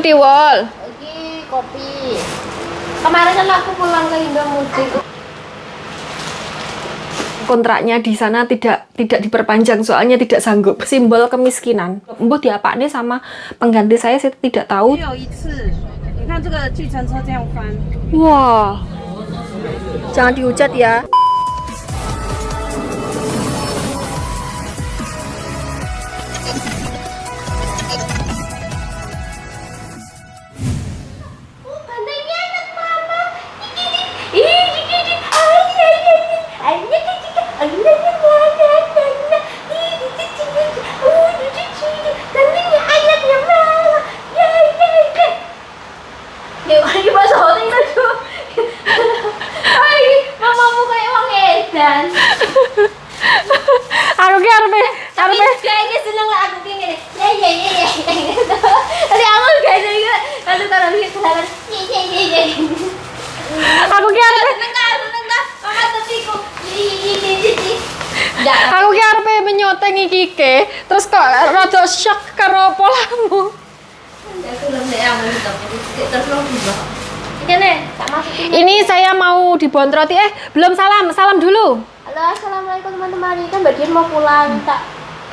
tiwol. Iki kopi. Kemarin kan aku pulang ke Indomudik. Kontraknya di sana tidak diperpanjang soalnya tidak sanggup. Simbol kemiskinan. Mbok diapakne sama pengganti saya tidak tahu. Wah. Jangan dihujat ya. Mamamu kayak wong edan. Aku ki arepe Kayaknya seneng lah aku kayak gini. Ya. Tadi aku kayak gitu. Lalu taruh di kesalahan. Ya. aku ki arepe Seneng kah? Mama tetiku. aku ki arepe menyoteng iki ke, terus kok rada shock karo polamu. Aku belum deh aku terus lo juga. Ini tak masukin. Ini saya mau dibontroti. Belum salam dulu. Halo, assalamualaikum teman-teman. Ini kan Mbak Dian mau pulang, tak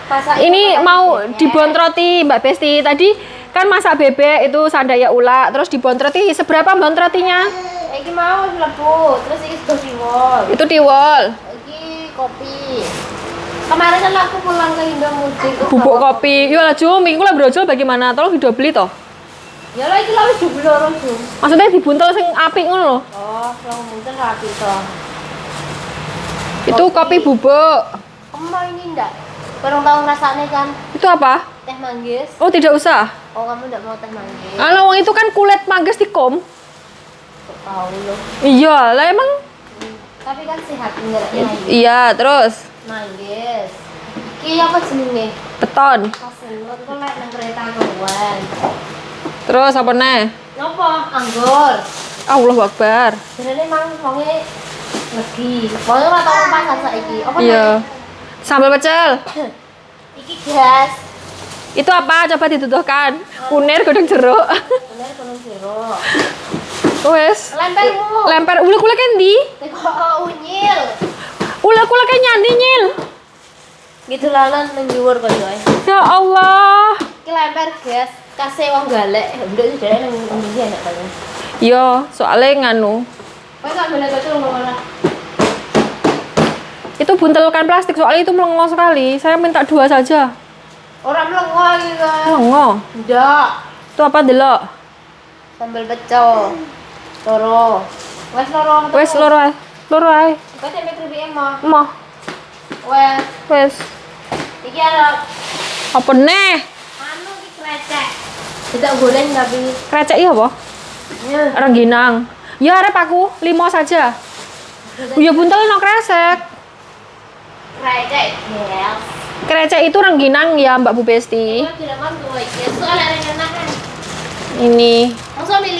pasak. Ini mau dibontroti Mbak Besti. Tadi kan masak bebek itu sandaya ula, terus dibontroti. Seberapa bontrotinya? Iki mau lebu, terus iki sudah tiwol. Itu tiwol. Iki kopi. Kemarin kan aku pulang ke Indomudik. Bubuk kopi. Yo lah Jum, minggu lah brojol bagaimana? Tolong didobeli toh. Ya lah iki lah wis jebul loro, Jum. Maksudnya dibuntel sing apik ngono lho. Oh, kalau mungkin rapi toh. Itu kopi bubuk. Kamu mau ini enggak? Kurang tahu rasanya kan? Itu apa? Teh manggis. Oh, tidak usah. Oh, kamu enggak mau teh manggis? Wong itu kan kulit manggis dikom. Kok tahu loh. Iya, lah emang. Tapi kan sehat enggaknya. Iya, terus Manggis. Iki apa jenenge? beton. Kasenut kok lek nang kereta kawan. Terus apa neh? Napa? Anggur. Allahu Akbar. Jenenge mang wonge legi. Wonge ora tau pasan saiki. Apa Iya. Sambal pecel. Iki gas. Itu apa? Coba dituduhkan. Kunir godhong jeruk. Bener kono jeruk. Wes. Lempermu. Lemper ulek-ulek endi? Teko unyil. Ulek-ulek nyandi nyil. Gitu lalan menjuwur kok yo. Ya Allah. Iki lemper gas. Kasih wong galek. Nduk sedere nang ndi enak banget. Yo, soalnya nganu. Kowe gak boleh kecil ngono. Itu buntelkan plastik soalnya itu melongo sekali. Saya minta 2 saja. Ora mlengo iki kan. Melongo. Ndak. Itu apa delok? Sambal pecel. Loro. Wes loro. Wes loro ae. Loro ae. Kowe tempe keripik mah. Moh. Wes. Iki ada Apa neh? anu iki krecek. Tidak goreng tapi Krecek iya apa? Rengginang. Ya arep aku 5 saja. Ya buntel no kresek. krecek. Yes. Krecek itu rengginang ya Mbak Bu Besti. Kowe tidak mampu iki. Soalnya ada kan. Ini. Langsung ambil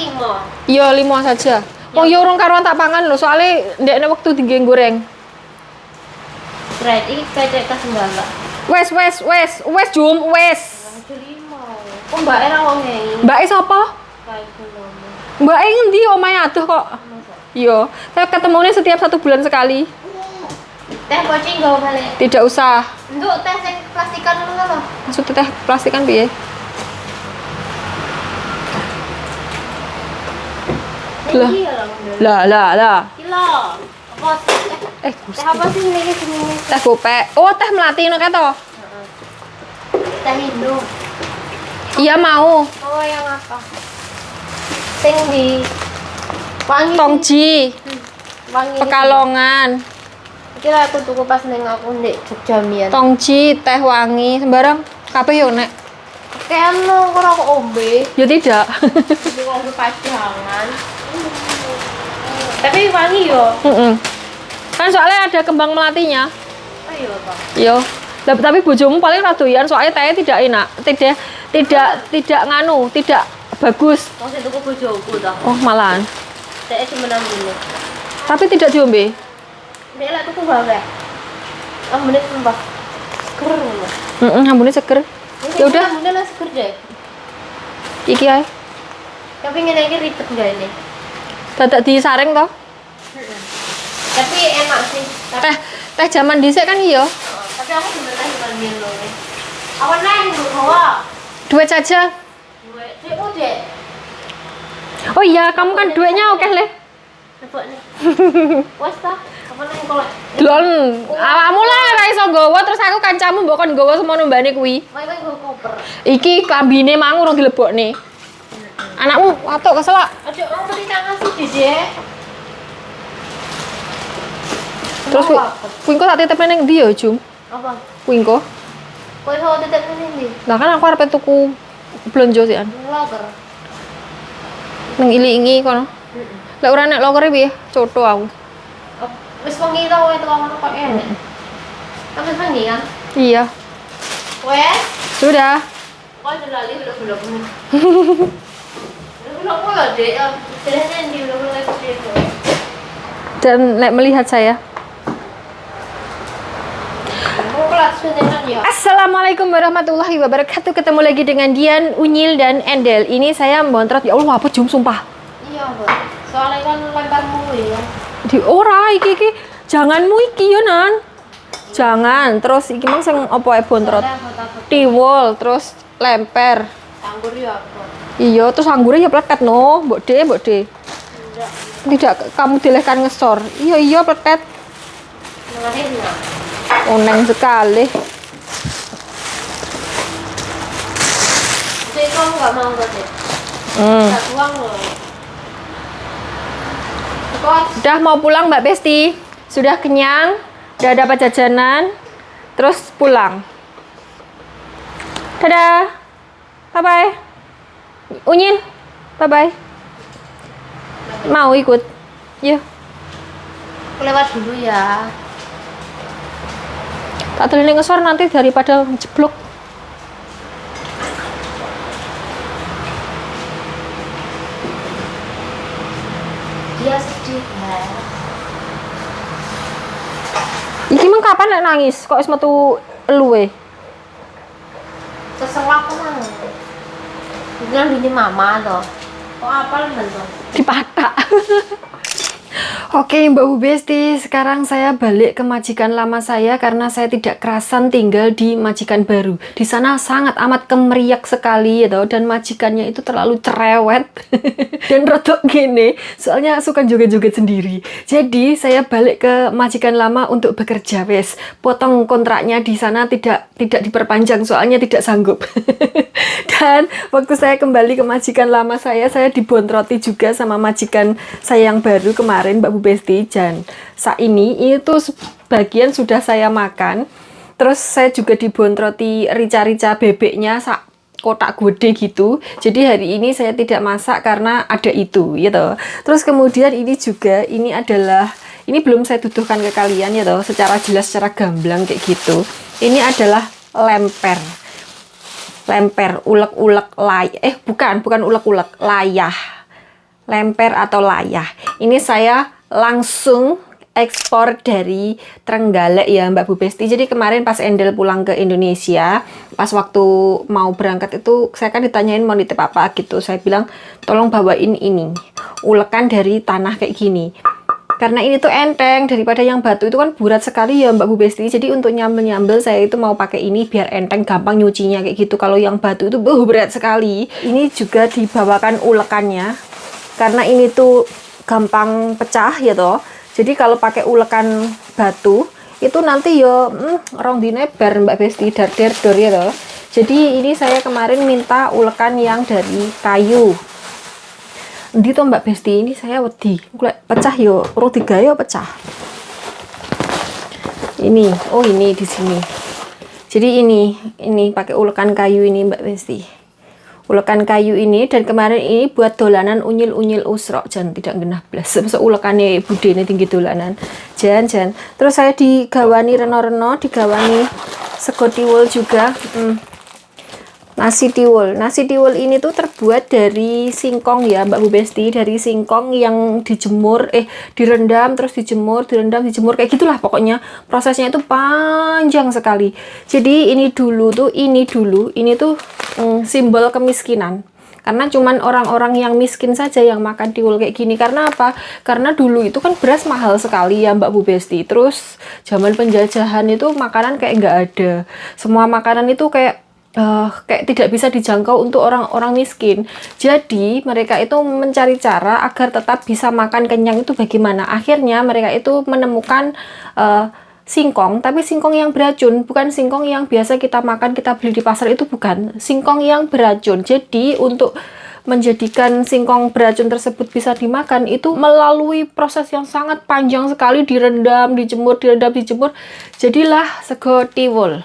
5. Ya 5 saja. Oh ya urung karuan tak pangan lho soalnya ndekne wektu digeng goreng. Krecek iki krecek kas enggak. Wes Jum, wes. Ada 5. Kok mbak era wong ngene? Mbak e sapa? Kayak ngono. Mbak e ngendi omahe aduh kok. Iya, saya ketemunya setiap 1 bulan sekali. Teh pocing gak balik. Tidak usah. Nduk teh sing plastikan ngono lho. Maksud teh plastik kan piye? Lah. Kilo. Apa sih? Teh apa sih ini jenenge? Teh gopek. Oh, teh melati ngono kae to. Teh Indo. Iya mau. Oh, yang apa? Sing di wangi. Tongji, Wangi. Pekalongan. Iki lah aku tuku pas ning aku ndek Jogja mian. Tongji, teh wangi, sembarang. Kabeh yo nek. Kayak anu ora kok ombe. Ya tidak. Jadi ombe pajangan. Tapi wangi yo. Kan soalnya ada kembang melatinya. Ayo, Pak. Yo. Tapi bojomu paling radoyan soalnya tehnya tidak enak. Tidak nganu, tidak bagus. Wong sing tuku bojoku ta. Oh, malahan. Teh cuma 6 menit. Tapi tidak diombe. Nek lek tuku gawe. 6 menit sumpah. Seger ngono. Ambune seger. Ya udah, Ambune lah seger deh. iki ae. Tapi ngene iki ribet enggak ini? Dadak disaring toh. Tapi enak sih. Tapi, Teh zaman dhisik kan iya. tapi aku sebenarnya bukan milo nih. Apa nang lu bawa? Duit saja. Duit dek. Oh iya, kamu kan duitnya oke Le. Coba nih. Wes ta? Apa nang kolek? Delon, awakmu lah ra iso nggawa terus aku kancamu mbok kon nggawa semono mbane kuwi. Mau kan gue koper. Iki klambine mang urung dilebokne. Anakmu watuk keselak. Aduh, mau beli tangan sih dek. Terus kuwi engko tak titipne ning ndi ya, Jum? Apa? Kuwi engko. Kowe iso tetep ngene ndi? Lah kan aku arep tuku blonjo sian. Loker. Nang ilingi kono. Lek ora nek lokere piye? Coto aku. Wis wengi to kowe teko kono kok enek. Tapi wengi kan? Iya. Wes, Sudah. kok lali belok-belok ini. Belok pula dek, terusnya di belok-belok itu. Dan lek melihat saya. Mau kelas dengan ya. Assalamualaikum warahmatullahi wabarakatuh. Ketemu lagi dengan Dian, Unyil, dan Endel. Ini saya montrot. Ya Allah, apa Jum sumpah. Iya, Bu. Soalnya kan lemparmu ya. Di ora iki janganmu iki yo nan. Jangan. Terus iki mang sing opo ae bontrot. Tiwul terus lemper. Anggur ya apa? Iya, terus anggurnya ya pletet no. Mbok De. Enggak. Tidak kamu dilehkan ngesor. Iya pletet. Mengalir nah. Oneng sekali. Jadi kamu nggak mau tadi? Tak buang loh. Kok Udah mau pulang Mbak Besti? Sudah kenyang? Udah dapat jajanan? Terus pulang. Dadah. Bye-bye. Unyin. Bye-bye. Mau ikut? Yuk. lewat dulu ya. Tak telinga ngesor nanti daripada jeblok. Dia sedih ya. Iki mah kapan lek nangis? Kok wis metu eluwe? Terserah aku mah. Bilang bini mama toh. Kok apa bentuk? Dipatak. Oke Mbak Bu Besti, sekarang saya balik ke majikan lama saya karena saya tidak kerasan tinggal di majikan baru. Di sana sangat amat kemeriak sekali ya toh, dan majikannya itu terlalu cerewet dan rotok gini, soalnya suka joget-joget sendiri. Jadi saya balik ke majikan lama untuk bekerja wes. Potong kontraknya di sana tidak diperpanjang soalnya tidak sanggup. Dan waktu saya kembali ke majikan lama saya dibontroti juga sama majikan saya yang baru kemarin Mbak Bu Besti. Dan saat ini itu sebagian sudah saya makan. Terus saya juga dibontroti rica-rica bebeknya sak kotak gede gitu. Jadi hari ini saya tidak masak karena ada itu gitu. Terus kemudian ini juga ini belum saya tuduhkan ke kalian ya toh, secara jelas secara gamblang kayak gitu. Ini adalah lemper, ulek-ulek bukan ulek-ulek, layah. Lemper atau layah. Ini saya langsung ekspor dari Trenggalek ya Mbak Bu Besti. Jadi kemarin pas Endel pulang ke Indonesia, pas waktu mau berangkat itu saya kan ditanyain mau nitip apa gitu. Saya bilang tolong bawain ini, ulekan dari tanah kayak gini. Karena ini tuh enteng, daripada yang batu itu kan berat sekali ya Mbak Bu Besti. Jadi untuk nyambel-nyambel saya itu mau pakai ini biar enteng, gampang nyucinya kayak gitu. Kalau yang batu itu berat sekali. Ini juga dibawakan ulekannya. Karena ini tuh gampang pecah ya toh. Jadi kalau pakai ulekan batu itu nanti yo rong dine bar Mbak Besti dor ya toh. Jadi ini saya kemarin minta ulekan yang dari kayu. Ndi to Mbak Besti, ini saya wedi. Lek pecah yo urung digawe pecah. Ini, oh ini di sini. Jadi ini pakai ulekan kayu ini Mbak Besti. Ulekan kayu ini, dan kemarin ini buat dolanan unyil-unyil usrok, jan tidak genah blas. Masa ulekannya bude ini tinggi dolanan. Jan. Terus saya digawani reno-reno, digawani sego tiwul juga. Nasi tiwul ini tuh terbuat dari singkong ya Mbak Bu Besti, dari singkong yang dijemur, direndam terus dijemur kayak gitulah pokoknya. Prosesnya itu panjang sekali. Jadi ini tuh simbol kemiskinan. Karena cuman orang-orang yang miskin saja yang makan tiwul kayak gini. Karena apa? Karena dulu itu kan beras mahal sekali ya Mbak Bu Besti. Terus zaman penjajahan itu makanan kayak nggak ada. Semua makanan itu kayak tidak bisa dijangkau untuk orang-orang miskin. Jadi mereka itu mencari cara agar tetap bisa makan kenyang itu bagaimana. Akhirnya mereka itu menemukan singkong, tapi singkong yang beracun, bukan singkong yang biasa kita makan, kita beli di pasar itu bukan. Singkong yang beracun. Jadi untuk menjadikan singkong beracun tersebut bisa dimakan itu melalui proses yang sangat panjang sekali, direndam, dijemur, jadilah sego tiwul.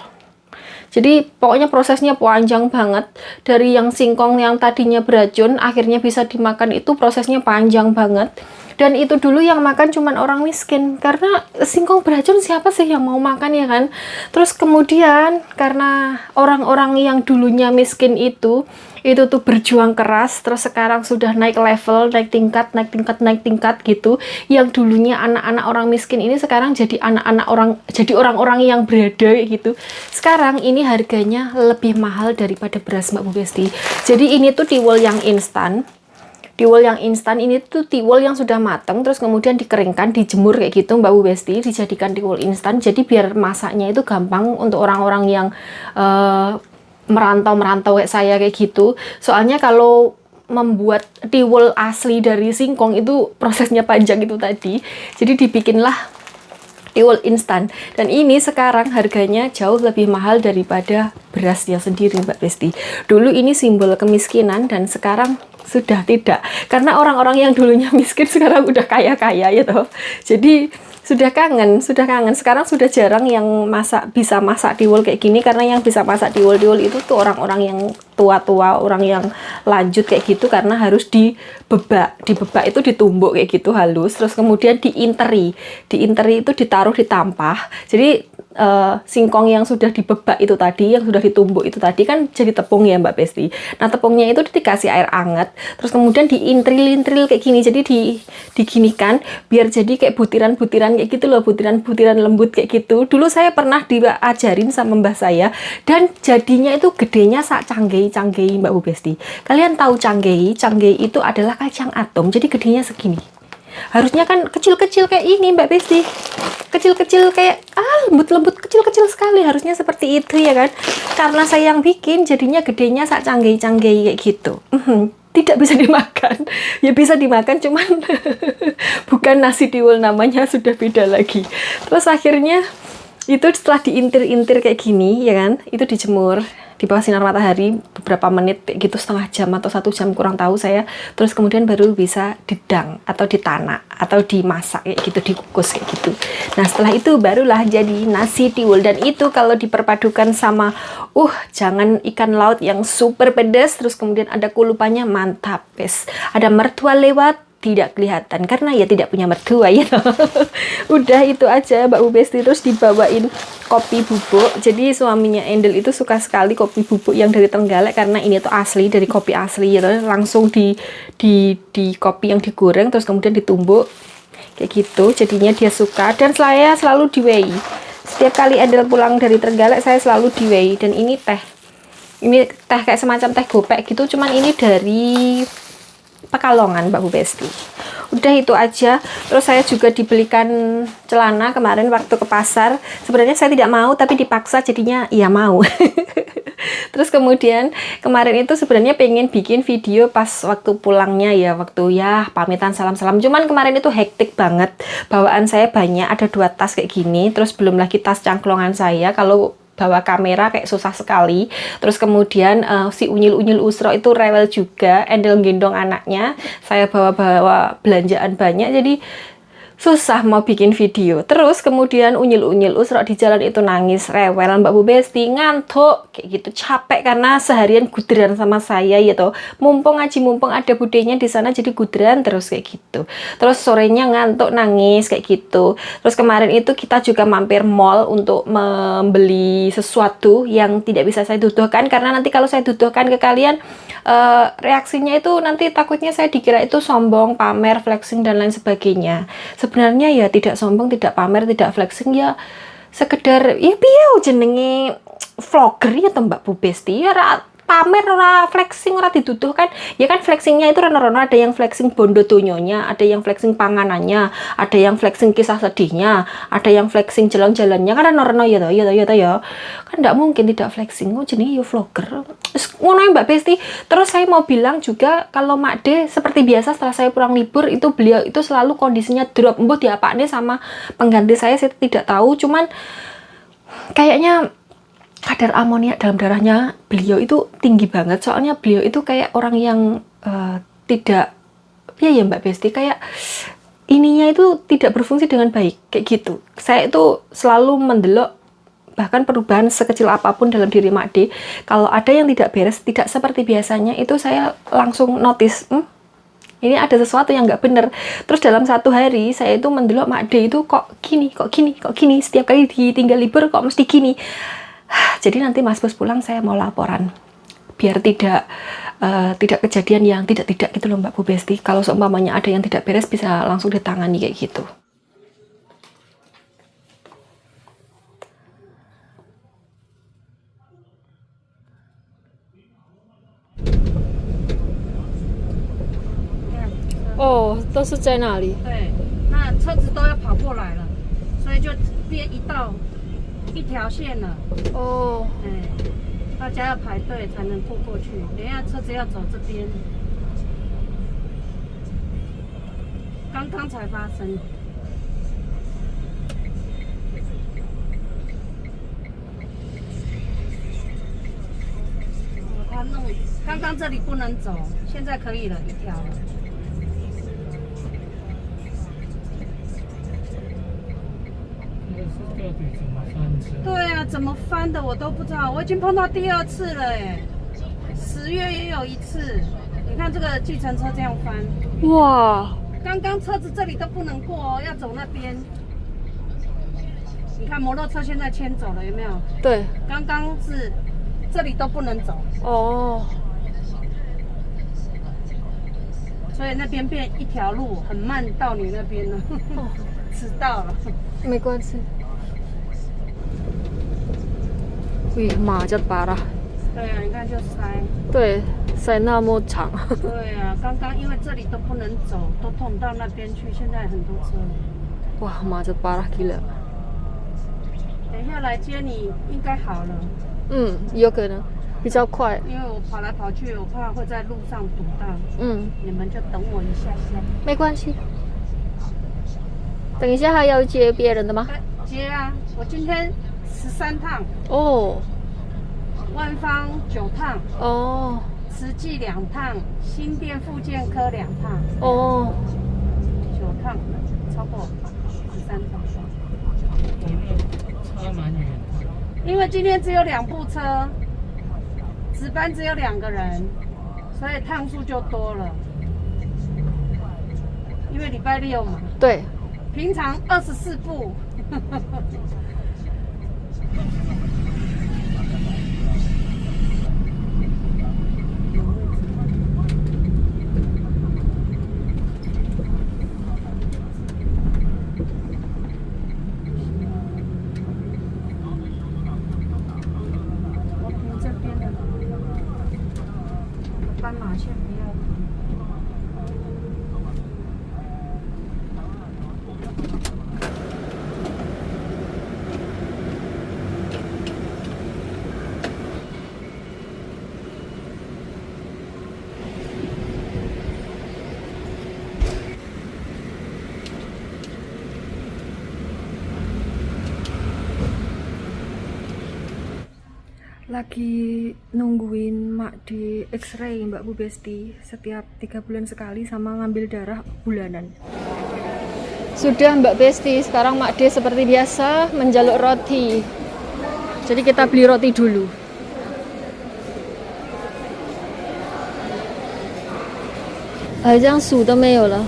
Jadi pokoknya prosesnya panjang banget. Dari yang singkong yang tadinya beracun akhirnya bisa dimakan itu prosesnya panjang banget. Dan itu dulu yang makan cuman orang miskin. Karena singkong beracun siapa sih yang mau makan ya kan? Terus kemudian karena orang-orang yang dulunya miskin itu tuh berjuang keras, terus sekarang sudah naik level, naik tingkat gitu. Yang dulunya anak-anak orang miskin ini sekarang jadi orang-orang yang berada gitu. Sekarang ini harganya lebih mahal daripada beras Mbak Bu Besti. Jadi ini tuh tiwul yang instan. Tiwul yang instan ini tuh tiwul yang sudah matang, terus kemudian dikeringkan, dijemur kayak gitu Mbak Bu Besti, dijadikan tiwul instan. Jadi biar masaknya itu gampang untuk orang-orang yang merantau kayak saya kayak gitu. Soalnya kalau membuat tiwul asli dari singkong itu prosesnya panjang itu tadi. Jadi dibikinlah tiwul instan. Dan ini sekarang harganya jauh lebih mahal daripada berasnya sendiri Mbak Besti. Dulu ini simbol kemiskinan dan sekarang sudah tidak. Karena orang-orang yang dulunya miskin sekarang udah kaya-kaya ya toh. Jadi sudah kangen. Sekarang sudah jarang yang bisa masak tiwul kayak gini, karena yang bisa masak tiwul itu tuh orang-orang yang tua-tua, orang yang lanjut kayak gitu, karena harus dibebak itu ditumbuk kayak gitu halus, terus kemudian diinteri itu ditaruh di tampah. Jadi singkong yang sudah dibebak itu tadi, yang sudah ditumbuk itu tadi kan jadi tepung ya Mbak Besti. Nah tepungnya itu dikasih air hangat, terus kemudian diintril kayak gini, jadi diginikan biar jadi kayak butiran-butiran kayak gitu loh, butiran-butiran lembut kayak gitu. Dulu saya pernah diajarin sama mbah saya, dan jadinya itu gedenya sak canggei Mbak Bu Besti. Kalian tahu canggei itu adalah kacang atom, jadi gedenya segini. Harusnya kan kecil-kecil kayak ini Mbak Besti, kecil-kecil kayak lembut-lembut, kecil-kecil sekali, harusnya seperti itu ya kan. Karena saya yang bikin jadinya gedenya sak canggei kayak gitu. Tidak bisa dimakan. Ya bisa dimakan cuman bukan nasi tiwul namanya, sudah beda lagi. Terus akhirnya itu setelah diintir-intir kayak gini ya kan, itu dijemur di bawah sinar matahari beberapa menit kayak gitu, setengah jam atau 1 jam kurang tahu saya. Terus kemudian baru bisa didang atau ditanak atau dimasak kayak gitu, dikukus kayak gitu. Nah setelah itu barulah jadi nasi tiwul. Dan itu kalau diperpadukan sama jangan ikan laut yang super pedas, terus kemudian ada kulupannya, mantap guys. Ada mertua lewat tidak kelihatan karena ya tidak punya mertua ya. Udah itu aja Mbak Bu Besti. Terus dibawain kopi bubuk. Jadi suaminya Endel itu suka sekali kopi bubuk yang dari Trenggalek, karena ini tuh asli dari kopi asli ya, langsung di kopi yang digoreng terus kemudian ditumbuk kayak gitu. Jadinya dia suka, dan saya selalu di-weigh. Setiap kali Endel pulang dari Trenggalek saya selalu di-weigh. Dan ini teh kayak semacam teh gopek gitu, cuman ini dari Pekalongan Mbak Bu Besti. Udah itu aja. Terus saya juga dibelikan celana kemarin waktu ke pasar. Sebenarnya saya tidak mau tapi dipaksa, jadinya ya mau. Terus kemudian kemarin itu sebenarnya pengen bikin video pas waktu pulangnya ya, waktu ya pamitan salam-salam. Cuman kemarin itu hektik banget. Bawaan saya banyak, ada 2 tas kayak gini. Terus belum lagi tas cangklongan saya. Kalau bawa kamera kayak susah sekali. Terus kemudian si unyil usro itu rewel juga, Endel gendong anaknya, saya bawa belanjaan banyak, jadi susah mau bikin video. Terus kemudian unyil usro di jalan itu nangis, rewel Mbak Bu Besti, ngantuk kayak gitu, capek karena seharian guderan sama saya ya toh. Mumpung ada budenya di sana, jadi guderan terus kayak gitu. Terus sorenya ngantuk, nangis kayak gitu. Terus kemarin itu kita juga mampir mall untuk membeli sesuatu yang tidak bisa saya tuduhkan, karena nanti kalau saya tuduhkan ke kalian, reaksinya itu nanti takutnya saya dikira itu sombong, pamer, flexing dan lain sebagainya. Sebenarnya ya tidak sombong, tidak pamer, tidak flexing, ya sekedar ya piye jenenge vlogger ya Mbak Bu Besti, ya pamer, ora flexing, ora dituduh kan. Ya kan flexingnya itu rono-rono, ada yang flexing bondo donyonya, ada yang flexing panganannya, ada yang flexing kisah sedihnya, ada yang flexing jalan-jalannya kan rono-rono ya toh, ya. Kan enggak mungkin tidak flexing. Oh jenenge yo vlogger. Ngono Mbak Besti. Terus saya mau bilang juga kalau Mak D seperti biasa setelah saya pulang libur itu beliau itu selalu kondisinya drop. Mbok diapakne sama pengganti saya tidak tahu, cuman kayaknya kadar amoniak dalam darahnya beliau itu tinggi banget. Soalnya beliau itu kayak orang yang tidak, ya Mbak Besti, kayak ininya itu tidak berfungsi dengan baik, kayak gitu. Saya itu selalu mendelok bahkan perubahan sekecil apapun dalam diri Mak D. Kalau ada yang tidak beres, tidak seperti biasanya, itu saya langsung notice, ini ada sesuatu yang nggak bener. Terus dalam satu hari saya itu mendelok Mak D itu kok gini, setiap kali ditinggal libur kok mesti gini. Jadi nanti Mas Bos pulang saya mau laporan biar tidak kejadian yang tidak gitu loh Mbak Bu Besti. Kalau seumpamanya ada yang tidak beres bisa langsung ditangani kayak gitu.哦，都是在那里。对，那车子都要跑过来了，所以就变一条线了。哦，大家要排队才能过去，等一下车子要走这边。刚刚才发生。他弄，刚刚这里不能走，现在可以了，一条了。对啊，怎么翻的我都不知道，我已经碰到第二次了哎，10月也有一次。你看这个计程车这样翻，哇！刚刚车子这里都不能过哦，要走那边。你看摩托车现在牵走了，有没有？对，刚刚是这里都不能走哦，所以那边变一条路，很慢到你那边了，迟到了。没关系。Wih, macet parah. 对啊，你看就塞。对，塞那么长。对啊，刚刚因为这里都不能走，都通到那边去，现在很多车。Wah, macet parah gila. 等一下来接你，应该好了。有可能比较快。因为我跑来跑去，我怕会在路上堵到。你们就等我一下下。没关系。等一下还要接别人的吗？接啊，我今天13趟。哦。万方9趟。哦。慈济2趟，新店复健科2趟。哦。9趟，超过13趟。差蛮远。因为今天只有2部车，值班只有2个人，所以趟数就多了。因为礼拜6嘛。对。平常24部。斑马线不要停。Lagi nungguin Mak di X-ray Mbak Bu Besti, setiap 3 bulan sekali sama ngambil darah bulanan. Sudah Mbak Besti, sekarang Mak D seperti biasa menjaluk roti. Jadi kita beli roti dulu. Hal像数都没有了，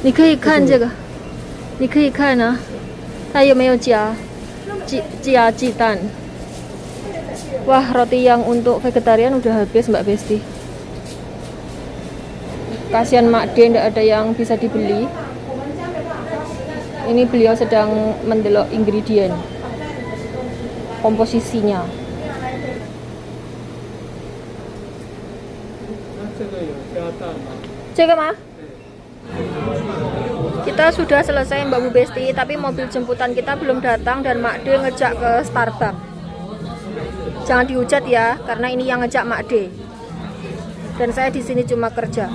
你可以看这个，你可以看啊，它有没有加鸡蛋。 Wah, roti yang untuk vegetarian udah habis Mbak Besti. Kasihan Mak D, ndak ada yang bisa dibeli. Ini beliau sedang mendelok ingredient, komposisinya. Cek Ma. Kita sudah selesai Mbak Bu Besti, tapi mobil jemputan kita belum datang dan Mak D ngejak ke Starbucks. Jangan dihujat ya, karena ini yang ngejak Mak D. Dan saya di sini cuma kerja.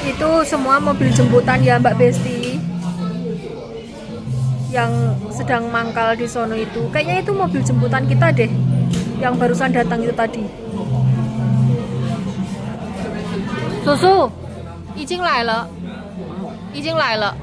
Itu semua mobil jemputan ya Mbak Besti yang sedang mangkal di sono itu. Kayaknya itu mobil jemputan kita deh yang barusan datang itu tadi. Susu, 已经来了，已经来了。